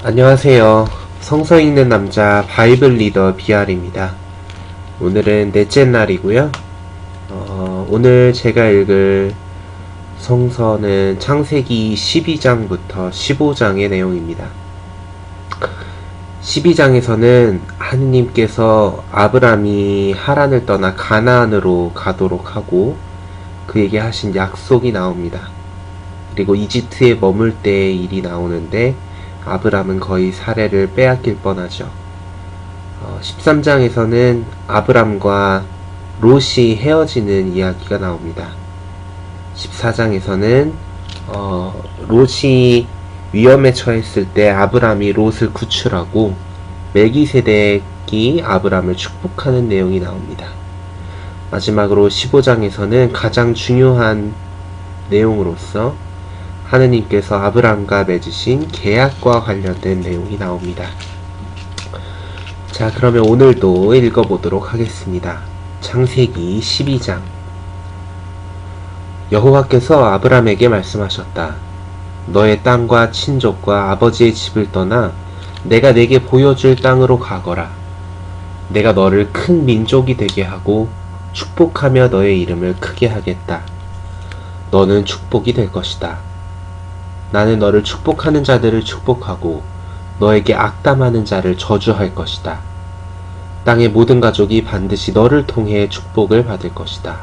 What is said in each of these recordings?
안녕하세요. 성서 읽는 남자 바이블 리더 비알입니다. 오늘은 넷째 날이고요. 오늘 제가 읽을 성서는 창세기 12장부터 15장의 내용입니다. 12장에서는 하느님께서 아브람이 하란을 떠나 가나안으로 가도록 하고 그에게 하신 약속이 나옵니다. 그리고 이집트에 머물 때의 일이 나오는데 아브람은 거의 사례를 빼앗길 뻔하죠. 13장에서는 아브람과 롯이 헤어지는 이야기가 나옵니다. 14장에서는 롯이 위험에 처했을 때 아브람이 롯을 구출하고 멜기세덱이 아브람을 축복하는 내용이 나옵니다. 마지막으로 15장에서는 가장 중요한 내용으로서 하느님께서 아브람과 맺으신 계약과 관련된 내용이 나옵니다. 자, 그러면 오늘도 읽어보도록 하겠습니다. 창세기 12장. 여호와께서 아브람에게 말씀하셨다. 너의 땅과 친족과 아버지의 집을 떠나 내가 내게 보여줄 땅으로 가거라. 내가 너를 큰 민족이 되게 하고 축복하며 너의 이름을 크게 하겠다. 너는 축복이 될 것이다. 나는 너를 축복하는 자들을 축복하고 너에게 악담하는 자를 저주할 것이다. 땅의 모든 가족이 반드시 너를 통해 축복을 받을 것이다.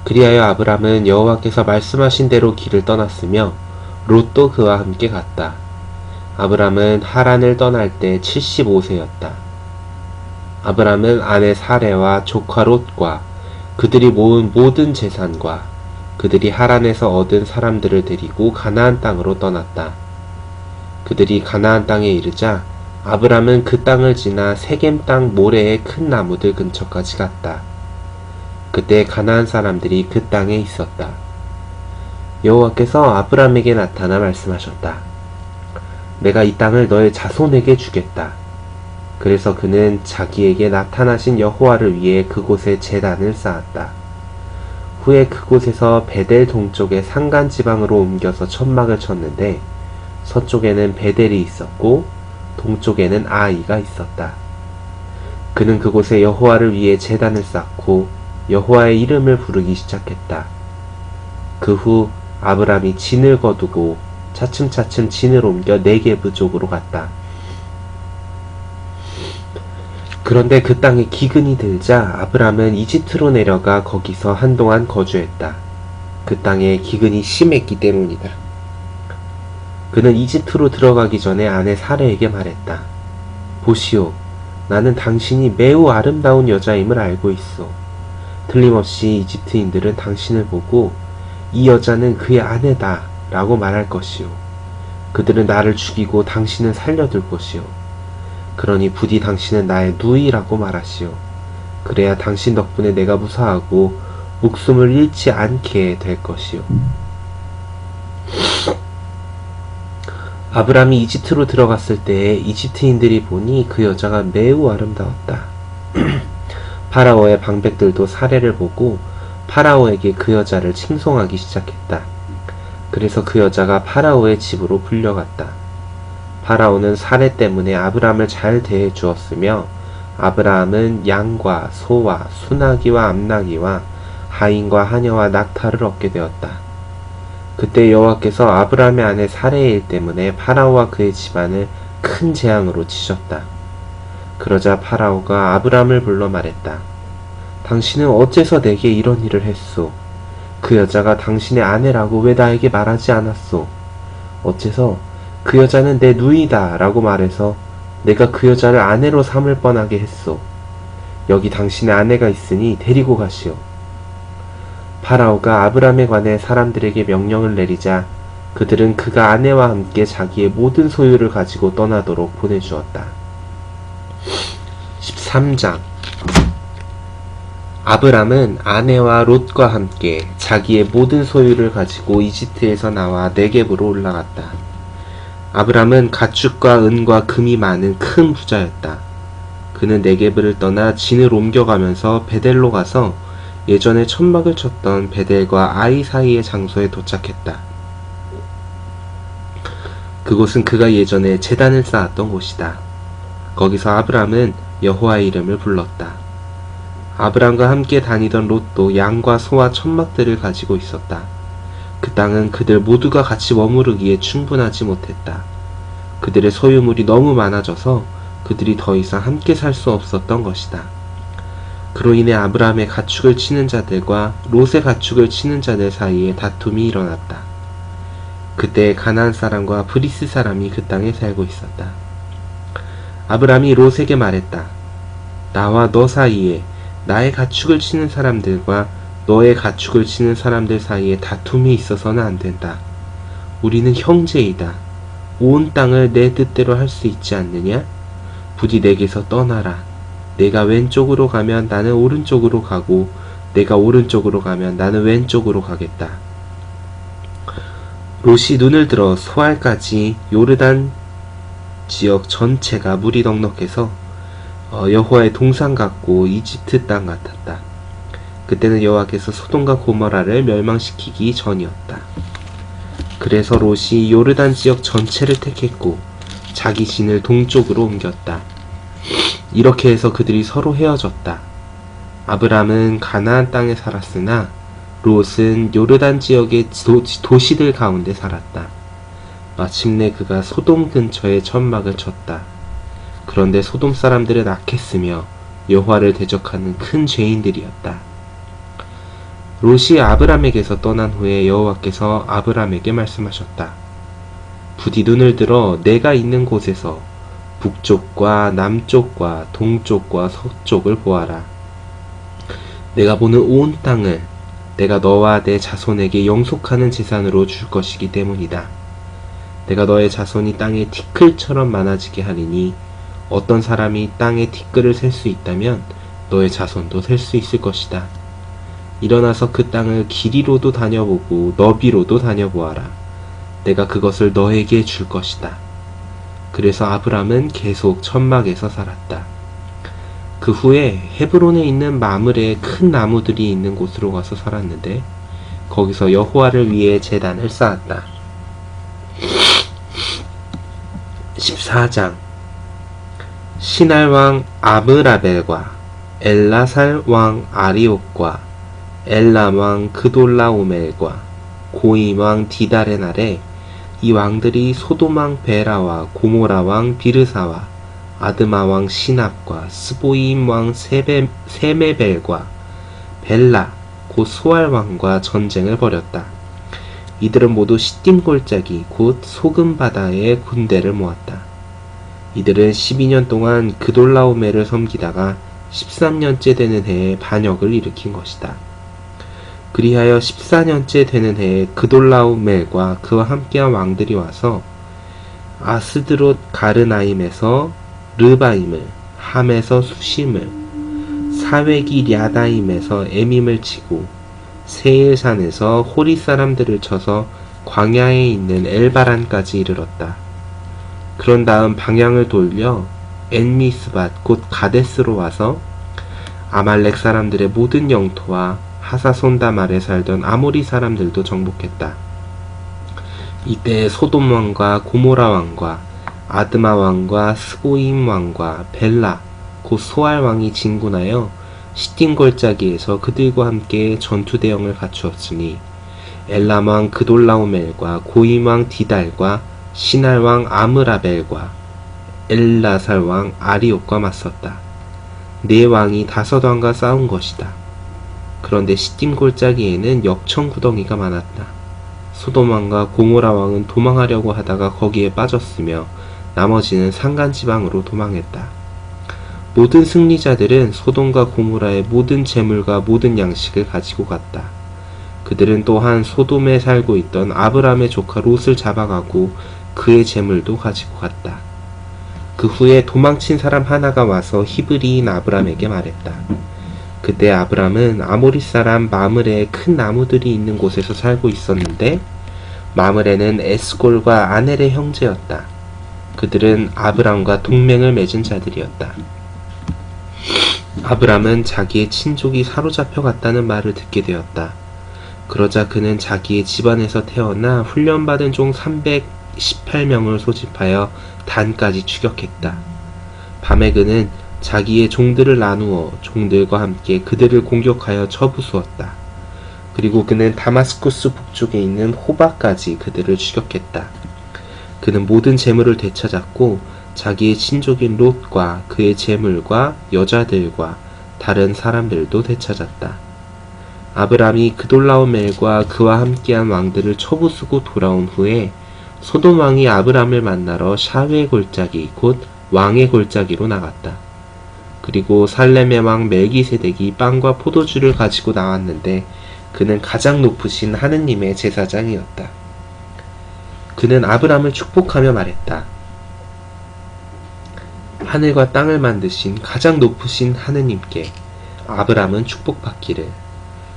그리하여 아브람은 여호와께서 말씀하신 대로 길을 떠났으며 롯도 그와 함께 갔다. 아브람은 하란을 떠날 때 75세였다. 아브람은 아내 사레와 조카 롯과 그들이 모은 모든 재산과 그들이 하란에서 얻은 사람들을 데리고 가나안 땅으로 떠났다. 그들이 가나안 땅에 이르자 아브람은 그 땅을 지나 세겜 땅 모래의 큰 나무들 근처까지 갔다. 그때 가나안 사람들이 그 땅에 있었다. 여호와께서 아브람에게 나타나 말씀하셨다. 내가 이 땅을 너의 자손에게 주겠다. 그래서 그는 자기에게 나타나신 여호와를 위해 그곳에 제단을 쌓았다. 후에 그곳에서 베델 동쪽의 산간 지방으로 옮겨서 천막을 쳤는데 서쪽에는 베델이 있었고 동쪽에는 아이가 있었다. 그는 그곳에 여호와를 위해 제단을 쌓고 여호와의 이름을 부르기 시작했다. 그 후 아브람이 진을 거두고 차츰차츰 진을 옮겨 네게브 쪽으로 갔다. 그런데 그 땅에 기근이 들자 아브람은 이집트로 내려가 거기서 한동안 거주했다. 그 땅에 기근이 심했기 때문이다. 그는 이집트로 들어가기 전에 아내 사레에게 말했다. 보시오, 나는 당신이 매우 아름다운 여자임을 알고 있어. 틀림없이 이집트인들은 당신을 보고 이 여자는 그의 아내다 라고 말할 것이오. 그들은 나를 죽이고 당신은 살려둘 것이오. 그러니 부디 당신은 나의 누이라고 말하시오. 그래야 당신 덕분에 내가 무사하고 목숨을 잃지 않게 될 것이오. 아브람이 이집트로 들어갔을 때 이집트인들이 보니 그 여자가 매우 아름다웠다. 파라오의 방백들도 사례를 보고 파라오에게 그 여자를 칭송하기 시작했다. 그래서 그 여자가 파라오의 집으로 불려갔다. 파라오는 사례 때문에 아브람을 잘 대해 주었으며 아브라함은 양과 소와 수나기와 암나기와 하인과 하녀와 낙타를 얻게 되었다. 그때 여호와께서 아브라함의 아내 사레의 일 때문에 파라오와 그의 집안을 큰 재앙으로 치셨다. 그러자 파라오가 아브람을 불러 말했다. 당신은 어째서 내게 이런 일을 했소? 그 여자가 당신의 아내라고 왜 나에게 말하지 않았소? 어째서 그 여자는 내 누이다 라고 말해서 내가 그 여자를 아내로 삼을 뻔하게 했소. 여기 당신의 아내가 있으니 데리고 가시오. 파라오가 아브람에 관해 사람들에게 명령을 내리자 그들은 그가 아내와 함께 자기의 모든 소유를 가지고 떠나도록 보내주었다. 13장. 아브람은 아내와 롯과 함께 자기의 모든 소유를 가지고 이집트에서 나와 네겝으로 올라갔다. 아브람은 가축과 은과 금이 많은 큰 부자였다. 그는 네겝을 떠나 진을 옮겨가면서 베델로 가서 예전에 천막을 쳤던 베델과 아이 사이의 장소에 도착했다. 그곳은 그가 예전에 제단을 쌓았던 곳이다. 거기서 아브람은 여호와의 이름을 불렀다. 아브람과 함께 다니던 롯도 양과 소와 천막들을 가지고 있었다. 그 땅은 그들 모두가 같이 머무르기에 충분하지 못했다. 그들의 소유물이 너무 많아져서 그들이 더 이상 함께 살 수 없었던 것이다. 그로 인해 아브람의 가축을 치는 자들과 롯의 가축을 치는 자들 사이에 다툼이 일어났다. 그때 가나안 사람과 브리스 사람이 그 땅에 살고 있었다. 아브람이 롯에게 말했다. 나와 너 사이에 나의 가축을 치는 사람들과 너의 가축을 치는 사람들 사이에 다툼이 있어서는 안 된다. 우리는 형제이다. 온 땅을 내 뜻대로 할 수 있지 않느냐? 부디 내게서 떠나라. 내가 왼쪽으로 가면 나는 오른쪽으로 가고 내가 오른쪽으로 가면 나는 왼쪽으로 가겠다. 롯이 눈을 들어 소알까지 요르단 지역 전체가 물이 넉넉해서 여호와의 동산 같고 이집트 땅 같았다. 그때는 여호와께서 소돔과 고모라를 멸망시키기 전이었다. 그래서 롯이 요르단 지역 전체를 택했고 자기 진을 동쪽으로 옮겼다. 이렇게 해서 그들이 서로 헤어졌다. 아브람은 가나안 땅에 살았으나 롯은 요르단 지역의 도시들 가운데 살았다. 마침내 그가 소돔 근처에 천막을 쳤다. 그런데 소돔 사람들은 악했으며 여호와를 대적하는 큰 죄인들이었다. 롯이 아브람에게서 떠난 후에 여호와께서 아브람에게 말씀하셨다. 부디 눈을 들어 내가 있는 곳에서 북쪽과 남쪽과 동쪽과 서쪽을 보아라. 내가 보는 온 땅을 내가 너와 내 자손에게 영속하는 재산으로 줄 것이기 때문이다. 내가 너의 자손이 땅의 티끌처럼 많아지게 하리니 어떤 사람이 땅의 티끌을 셀 수 있다면 너의 자손도 셀 수 있을 것이다. 일어나서 그 땅을 길이로도 다녀보고 너비로도 다녀보아라. 내가 그것을 너에게 줄 것이다. 그래서 아브람은 계속 천막에서 살았다. 그 후에 헤브론에 있는 마므레의 큰 나무들이 있는 곳으로 가서 살았는데 거기서 여호와를 위해 제단을 쌓았다. 14장 시날 왕 아므라벨과 엘라살 왕 아리옥과 엘람 왕 그돌라오멜과 고임 왕 디달의 날에 이 왕들이 소돔 왕 베라와 고모라 왕 비르사와 아드마 왕 시납과 스보임 왕 세메벨과 벨라 곧 소알 왕과 전쟁을 벌였다. 이들은 모두 시딤 골짜기 곧 소금 바다에 군대를 모았다. 이들은 12년 동안 그돌라오멜을 섬기다가 13년째 되는 해에 반역을 일으킨 것이다. 그리하여 14년째 되는 해에 그돌라오멜과 그와 함께한 왕들이 와서 아스드롯 가르나임에서 르바임을, 함에서 수심을, 사웨기 랴다임에서 에밈을 치고 세일산에서 호리 사람들을 쳐서 광야에 있는 엘바란까지 이르렀다. 그런 다음 방향을 돌려 엔미스밭 곧 가데스로 와서 아말렉 사람들의 모든 영토와 하사손다말에 살던 아모리 사람들도 정복했다. 이때 소돔 왕과 고모라 왕과 아드마 왕과 스보임 왕과 벨라 곧 소알 왕이 진군하여 시딤 골짜기에서 그들과 함께 전투 대형을 갖추었으니 엘람 왕 그돌라오멜과 고임 왕 디달과 시날 왕 아므라벨과 엘라살 왕 아리옥과 맞섰다. 네 왕이 5왕과 싸운 것이다. 그런데 시딤 골짜기에는 역청 구덩이가 많았다. 소돔 왕과 고모라 왕은 도망하려고 하다가 거기에 빠졌으며 나머지는 산간 지방으로 도망했다. 모든 승리자들은 소돔과 고모라의 모든 재물과 모든 양식을 가지고 갔다. 그들은 또한 소돔에 살고 있던 아브람의 조카 롯을 잡아가고 그의 재물도 가지고 갔다. 그 후에 도망친 사람 하나가 와서 히브리인 아브람에게 말했다. 그때 아브람은 아모리 사람 마므레의 큰 나무들이 있는 곳에서 살고 있었는데 마므레는 에스골과 아넬의 형제였다. 그들은 아브람과 동맹을 맺은 자들이었다. 아브람은 자기의 친족이 사로잡혀 갔다는 말을 듣게 되었다. 그러자 그는 자기의 집안에서 태어나 훈련받은 종 18명을 소집하여 단까지 추격했다. 밤에 그는 자기의 종들을 나누어 종들과 함께 그들을 공격하여 쳐부수었다. 그리고 그는 다마스쿠스 북쪽에 있는 호바까지 그들을 추격했다. 그는 모든 재물을 되찾았고 자기의 친족인 롯과 그의 재물과 여자들과 다른 사람들도 되찾았다. 아브람이 그돌라오멜과 그와 함께한 왕들을 쳐부수고 돌아온 후에 소돔 왕이 아브람을 만나러 샤웨 골짜기 곧 왕의 골짜기로 나갔다. 그리고 살렘의 왕 멜기세덱이 빵과 포도주를 가지고 나왔는데 그는 가장 높으신 하느님의 제사장이었다. 그는 아브람을 축복하며 말했다. 하늘과 땅을 만드신 가장 높으신 하느님께 아브람은 축복받기를,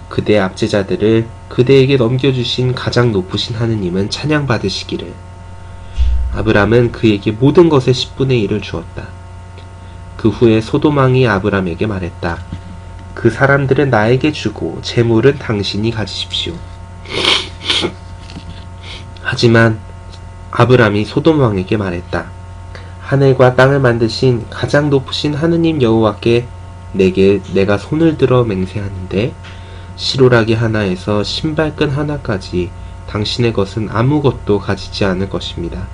그대의 압제자들을 그대에게 넘겨주신 가장 높으신 하느님은 찬양받으시기를. 아브람은 그에게 모든 것의 10분의 1을 주었다. 그 후에 소돔 왕이 아브람에게 말했다. 그 사람들은 나에게 주고 재물은 당신이 가지십시오. 하지만 아브람이 소돔 왕에게 말했다. 하늘과 땅을 만드신 가장 높으신 하느님 여호와께 내가 손을 들어 맹세하는데 시로라기 하나에서 신발끈 하나까지 당신의 것은 아무것도 가지지 않을 것입니다.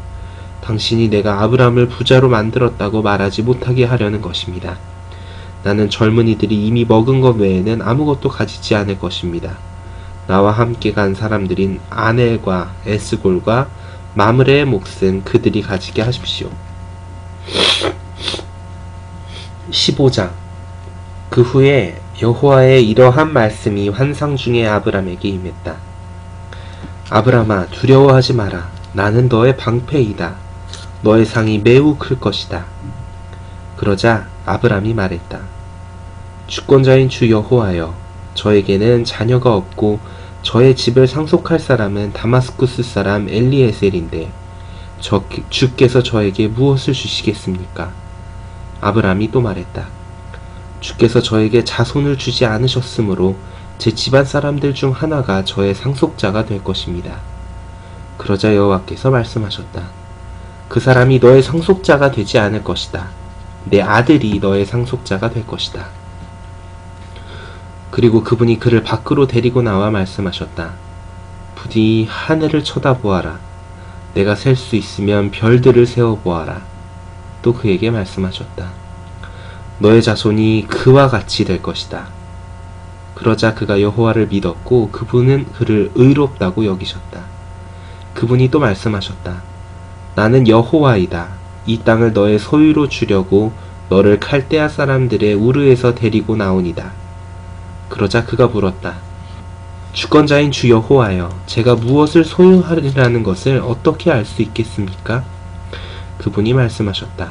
당신이 내가 아브람을 부자로 만들었다고 말하지 못하게 하려는 것입니다. 나는 젊은이들이 이미 먹은 것 외에는 아무것도 가지지 않을 것입니다. 나와 함께 간 사람들인 아넬과 에스골과 마므레의 몫은 그들이 가지게 하십시오. 15장. 그 후에 여호와의 이러한 말씀이 환상 중에 아브람에게 임했다. 아브람아, 두려워하지 마라. 나는 너의 방패이다. 너의 상이 매우 클 것이다. 그러자 아브람이 말했다. 주권자인 주 여호와여, 저에게는 자녀가 없고 저의 집을 상속할 사람은 다마스쿠스 사람 엘리에셀인데 주께서 저에게 무엇을 주시겠습니까? 아브람이 또 말했다. 주께서 저에게 자손을 주지 않으셨으므로 제 집안 사람들 중 하나가 저의 상속자가 될 것입니다. 그러자 여호와께서 말씀하셨다. 그 사람이 너의 상속자가 되지 않을 것이다. 내 아들이 너의 상속자가 될 것이다. 그리고 그분이 그를 밖으로 데리고 나와 말씀하셨다. 부디 하늘을 쳐다보아라. 내가 셀 수 있으면 별들을 세어보아라. 또 그에게 말씀하셨다. 너의 자손이 그와 같이 될 것이다. 그러자 그가 여호와를 믿었고 그분은 그를 의롭다고 여기셨다. 그분이 또 말씀하셨다. 나는 여호와이다. 이 땅을 너의 소유로 주려고 너를 칼데아 사람들의 우르에서 데리고 나오니다. 그러자 그가 물었다. 주권자인 주 여호와여, 제가 무엇을 소유하리라는 것을 어떻게 알 수 있겠습니까? 그분이 말씀하셨다.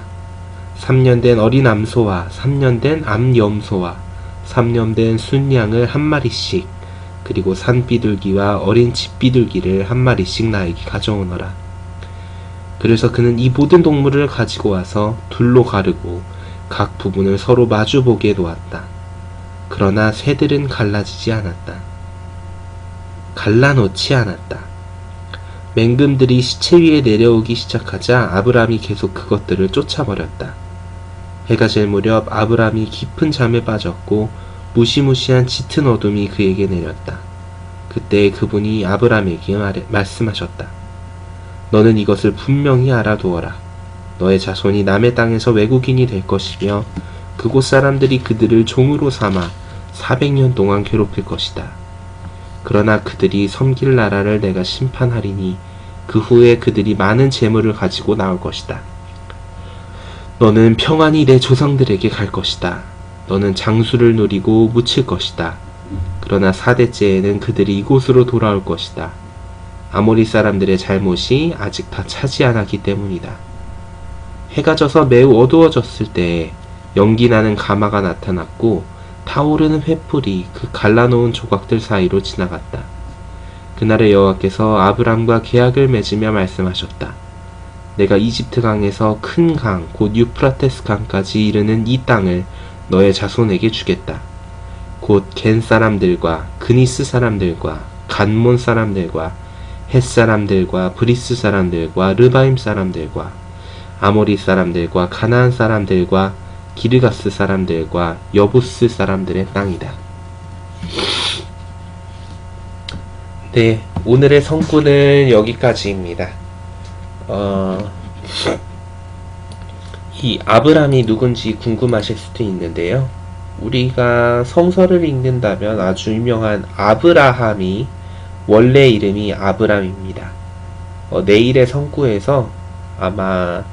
3년 된 어린 암소와 3년 된 암염소와 3년 된 순양을 한 마리씩, 그리고 산비둘기와 어린 집비둘기를 한 마리씩 나에게 가져오너라. 그래서 그는 이 모든 동물을 가지고 와서 둘로 가르고 각 부분을 서로 마주보게 놓았다. 그러나 새들은 갈라놓지 않았다. 맹금들이 시체 위에 내려오기 시작하자 아브람이 계속 그것들을 쫓아버렸다. 해가 질 무렵 아브람이 깊은 잠에 빠졌고 무시무시한 짙은 어둠이 그에게 내렸다. 그때 그분이 아브람에게 말씀하셨다. 너는 이것을 분명히 알아두어라. 너의 자손이 남의 땅에서 외국인이 될 것이며 그곳 사람들이 그들을 종으로 삼아 400년 동안 괴롭힐 것이다. 그러나 그들이 섬길 나라를 내가 심판하리니 그 후에 그들이 많은 재물을 가지고 나올 것이다. 너는 평안히 내 조상들에게 갈 것이다. 너는 장수를 누리고 묻힐 것이다. 그러나 4대째에는 그들이 이곳으로 돌아올 것이다. 아모리 사람들의 잘못이 아직 다 차지 않았기 때문이다. 해가 져서 매우 어두워졌을 때에 연기나는 가마가 나타났고 타오르는 횃불이 그 갈라놓은 조각들 사이로 지나갔다. 그날에 여호와께서 아브람과 계약을 맺으며 말씀하셨다. 내가 이집트 강에서 큰 강, 곧 유프라테스 강까지 이르는 이 땅을 너의 자손에게 주겠다. 곧 겐 사람들과 그니스 사람들과 간몬 사람들과 헷 사람들과 브리스 사람들과 르바임 사람들과 아모리 사람들과 가나안 사람들과 기르가스 사람들과 여부스 사람들의 땅이다. 네, 오늘의 성구는 여기까지입니다. 이 아브람이 누군지 궁금하실 수도 있는데요. 우리가 성서를 읽는다면 아주 유명한 아브라함이 원래 이름이 아브람입니다. 내일의 성구에서 아마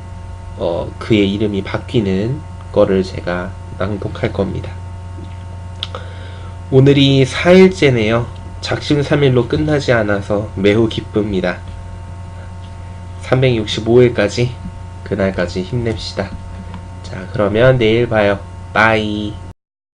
그의 이름이 바뀌는 거를 제가 낭독할 겁니다. 오늘이 4일째네요. 작심삼일로 끝나지 않아서 매우 기쁩니다. 365일까지 그날까지 힘냅시다. 자, 그러면 내일 봐요. 빠이.